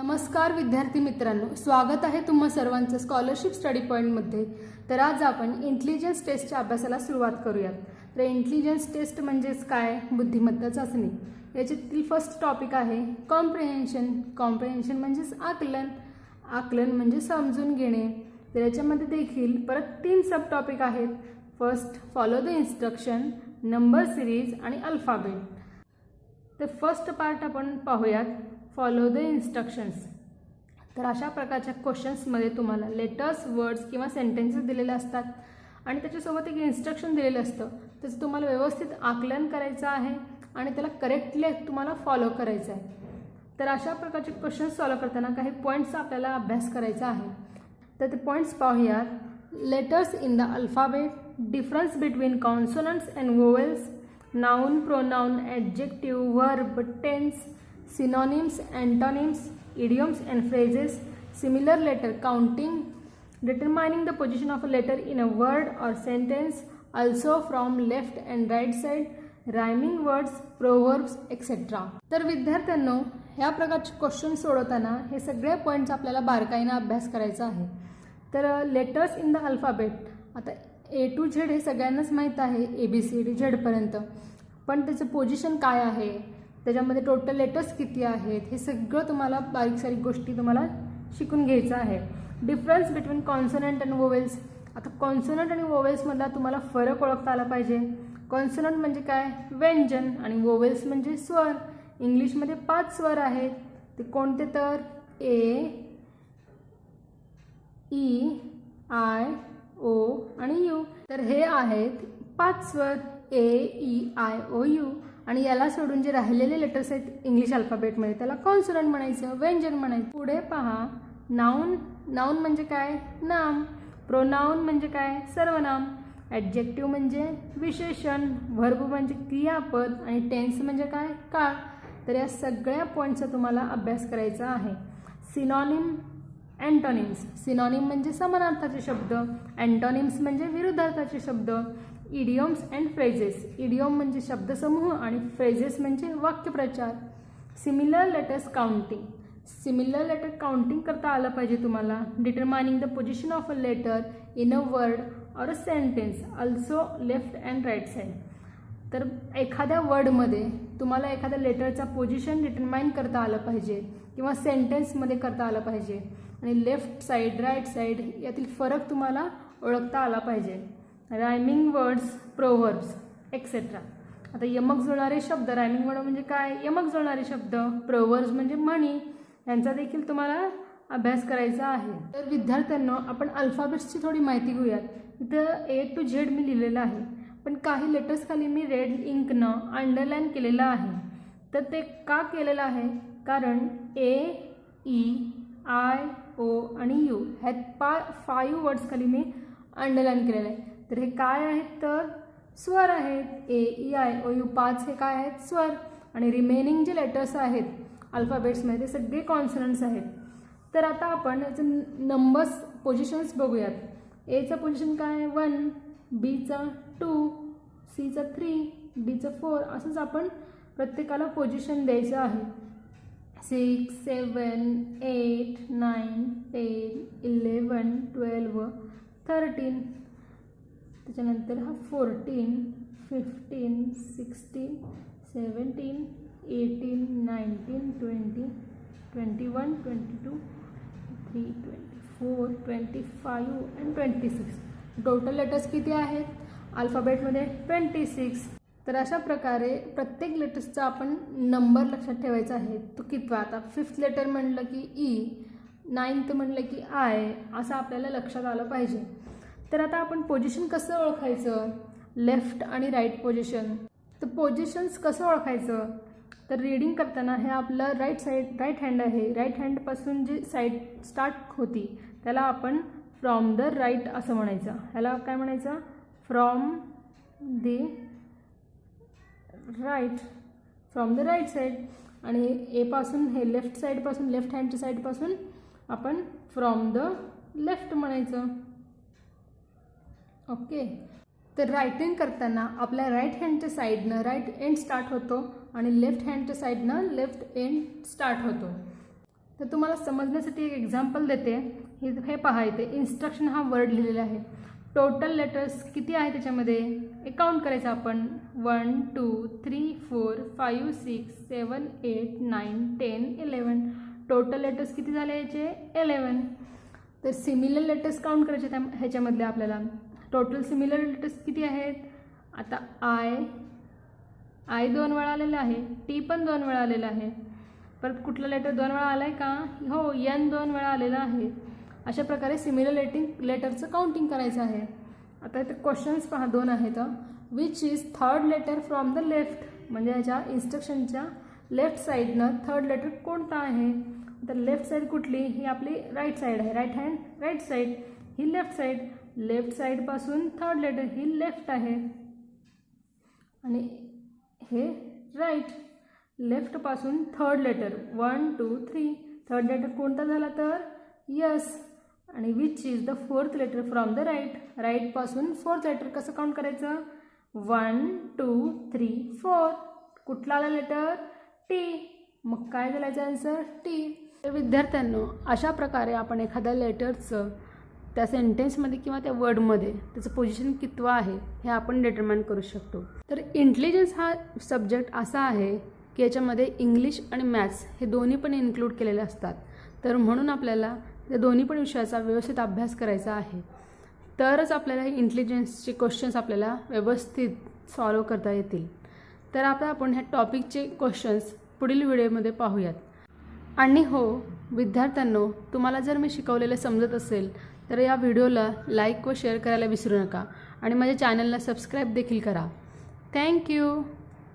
नमस्कार विद्यार्थी मित्रांनो, स्वागत आहे तुम्हा सर्वांचं स्कॉलरशिप स्टडी पॉईंटमध्ये। तर आज आपण इंटेलिजन्स टेस्टच्या अभ्यासाला सुरुवात करूयात। तर इंटेलिजन्स टेस्ट म्हणजेच काय? बुद्धिमत्ता चाचणी। याच्यातील फर्स्ट टॉपिक आहे कॉम्प्रिहेन्शन। कॉम्प्रिहेन्शन म्हणजेच आकलन, आकलन म्हणजे समजून घेणे। तर याच्यामध्ये देखील परत 3 सब टॉपिक आहेत। First follow the instruction, number series आणि अल्फाबेट। तर फर्स्ट पार्ट आपण पाहूयात, फॉलो द इन्स्ट्रक्शन्स। तर अशा प्रकारच्या क्वेश्चन्समध्ये तुम्हाला लेटर्स, वर्ड्स किंवा सेंटेन्सेस दिलेले असतात आणि त्याच्यासोबत एक इन्स्ट्रक्शन दिलेलं असतं। त्याचं तुम्हाला व्यवस्थित आकलन करायचं आहे आणि त्याला करेक्टली तुम्हाला फॉलो करायचं आहे। तर अशा प्रकारचे क्वेश्चन्स सॉल्व्ह करताना काही पॉईंट्सचा आपल्याला अभ्यास करायचा आहे। तर ते पॉईंट्स पाहूयात। Letters in the alphabet, difference between consonants and vowels, noun, pronoun, adjective, verb, tense, synonyms, antonyms, idioms and phrases, similar letter counting, determining the position of a letter in a word or sentence, also from left and right side, rhyming words, proverbs, etc. तर विद्यार्थ्यांनो, ह्या प्रकारचे question सोडवताना हे सगळे points आपल्याला बारकाईने अभ्यास करायचा आहे। तर लेटर्स इन द अल्फाबेट, आता A to Z हे सगळ्यांनाच माहीत आहे, ABCD झेडपर्यंत, पण त्याचं पोझिशन काय आहे, त्याच्यामध्ये टोटल लेटर्स किती आहेत, हे सगळं तुम्हाला बारीक सारीक गोष्टी तुम्हाला शिकून घ्यायचं आहे। Difference between consonant and vowels, आता कॉन्सोनंट आणि वोवेल्समधला तुम्हाला फरक ओळखता आला पाहिजे। कॉन्सोनंट म्हणजे काय? व्यंजन, आणि वोवेल्स म्हणजे स्वर। इंग्लिशमध्ये 5 स्वर आहेत, ते कोणते? तर A, E, I, O आणि U। तर हे आहेत 5 स्वर A, E, I, O, U। आणि याला सोडून जे राहिलेले लेटर्स आहेत इंग्लिश अल्फाबेटमध्ये त्याला कॉन्सोनंट म्हणायचं, व्यंजन म्हणायचं। पुढे पहा, नाउन, नाउन म्हणजे काय? नाम। प्रोनाउन म्हणजे काय? सर्वनाम। ॲडजेक्टिव्ह म्हणजे विशेषण। व्हर्ब म्हणजे क्रियापद आणि टेन्स म्हणजे काय? काळ। तर या सगळ्या पॉईंटचा तुम्हाला अभ्यास करायचा आहे। सिनॉनिम, अँटोनिम्स, सिनॉनिम म्हणजे समानार्थाचे शब्द, अँटोनिम्स म्हणजे विरुद्धार्थाचे शब्द, इडियम्स अँड फ्रेजेस, इडियम म्हणजे शब्दसमूह आणि फ्रेजेस म्हणजे वाक्यप्रचार। Similar letters counting, similar letter counting करता आलं पाहिजे तुम्हाला। Determining the position of a letter in a word or a sentence, also left and right side. तर एखाद्या वर्डमध्ये तुम्हाला एखाद्या लेटरचा पोझिशन डिटरमाइन करता आलं पाहिजे किंवा सेंटेन्समध्ये करता आलं पाहिजे, आणि लेफ्ट साईड, राईट साईड यातील फरक तुम्हाला ओळखता आला पाहिजे। Rhyming words, proverbs etcetera. आता यमक जुळणारे शब्द, रायमिंग वर्ड म्हणजे काय? यमक जुळणारे शब्द। प्रोव्हर्ब्स म्हणजे म्हणी, यांचा देखील तुम्हाला अभ्यास करायचा आहे। तर विद्यार्थ्यांनो, आपण अल्फाबेट्सची थोडी माहिती घेऊयात। इथं A to Z मी लिहिलेलं आहे, पण काही लेटर्स खाली मी रेड इंकनं अंडरलाईन केलेलं आहे। तर ते का केलेलं आहे? कारण A, E, I, O आणि U ह्या 5 वर्ड्स खाली मी अंडरलाईन केलेलं आहे। तर हे काय आहेत? तर स्वर आहेत। A, E, I, O, U 5 हे काय आहेत? स्वर। आणि रिमेनिंग जे लेटर्स आहेत अल्फाबेट्समध्ये ते सगळे कॉन्सोनंट्स आहेत। तर आता आपण याचं नंबर्स पोझिशन्स बघूयात। Aचं पोझिशन काय? 1, Bचा 2, Cचा 3, Dचा 4, असंच आपण प्रत्येकाला पोझिशन द्यायचं आहे। 6, 7, 8, 9, 10, 11, 12, 13, त्याच्यानंतर हा 14, 15, 16, 17, 18, 19, 20, 21, 22, 23, 24, 25 and 26। टोटल लेटर्स किती आहेत अल्फाबेटमध्ये? 26। तर अशा प्रकारे प्रत्येक लेटर्सचा आपण नंबर लक्षात ठेवायचा आहे। तो कितवा? आता 5th लेटर म्हणलं की E, 9th म्हणलं की I, असं आपल्याला लक्षात आलं पाहिजे। तर आता आपण पोझिशन कसं ओळखायचं? लेफ्ट आणि राईट पोझिशन। तर पोझिशन्स कसं ओळखायचं? तर रीडिंग करताना हे आपलं राईट हँड आहे। राईट हँडपासून जी साईड स्टार्ट होती त्याला आपण फ्रॉम द राईट असं म्हणायचं। ह्याला काय म्हणायचं? From the right, from the right side. आणि एपासून हे लेफ्ट साईडपासून, लेफ्ट हँडच्या साईडपासून आपण फ्रॉम द लेफ्ट म्हणायचं। ओके। तर रायटिंग करताना आपल्या राईट हँडच्या साईडनं राईट एंड स्टार्ट होतो आणि लेफ्ट हँडच्या साईडनं लेफ्ट एंड स्टार्ट होतो। तर तुम्हाला समजण्यासाठी एक एक्झाम्पल देते. हे पहा, इथे इन्स्ट्रक्शन हा वर्ड लिहिलेला आहे. टोटल लेटर्स किती आहे त्याच्यामध्ये एक काउंट करायचं आपण. 1 2 3 4 5 6 7 8 9 10 11. टोटल लेटर्स किती झाले याचे 11. तर सिमिलर लेटर्स काउंट करायचे ह्याच्यामधले आपल्याला. टोटल सिमिलर लेटर्स किती आहेत. आता आय 2 वेळा आलेलं आहे, टी पण 2 वेळा आलेलं आहे. परत कुठलं लेटर 2 वेळा आलं आहे का. हो, एन 2 वेळा आलेलं आहे. अशा प्रकारे सिमिलर लेटरचं काउंटिंग करायचं आहे. आता इथे क्वेश्चन्स पहा 2 आहेत. Which is third letter from the left, म्हणजे ह्याच्या इन्स्ट्रक्शनच्या लेफ्ट साईडनं थर्ड लेटर कोणता आहे. तर लेफ्ट साईड कुठली, ही आपली राईट साईड आहे. राईट साईड, ही लेफ्ट साईड. लेफ्ट साईडपासून थर्ड लेटर ही लेफ्ट आहे आणि हे राईट. लेफ्टपासून थर्ड लेटर 1 2 3. थर्ड लेटर कोणता झाला तर यस. आणि which is the fourth letter from the right. राईटपासून फोर्थ लेटर कसं काउंट करायचं. 1 2 3 4. कुठला आला लेटर टी. मग काय झालं आन्सर टी. तर विद्यार्थ्यांनो, अशा प्रकारे आपण एखाद्या लेटरचं त्या सेंटेन्समध्ये किंवा त्या वर्डमध्ये त्याचं पोझिशन कितवं आहे हे आपण डिटरमाइन करू शकतो. तर इंटेलिजन्स हा सब्जेक्ट असा आहे की याच्यामध्ये इंग्लिश आणि मॅथ्स हे दोन्ही पण इन्क्लूड केलेले असतात. तर म्हणून आपल्याला त्या दोन्ही पण विषयाचा व्यवस्थित अभ्यास करायचा आहे. तरच आपल्याला हे इंटेलिजन्सचे क्वेश्चन्स आपल्याला व्यवस्थित सॉल्व करता येतील. तर आता आपण ह्या टॉपिकचे क्वेश्चन्स पुढील व्हिडिओमध्ये पाहूयात. आणि हो विद्यार्थ्यांनो, तुम्हाला जर मी शिकवलेलं समजत असेल तर या व्हिडिओला लाईक व शेअर करायला विसरू नका आणि माझ्या चॅनलला सबस्क्राईब देखील करा. थँक्यू.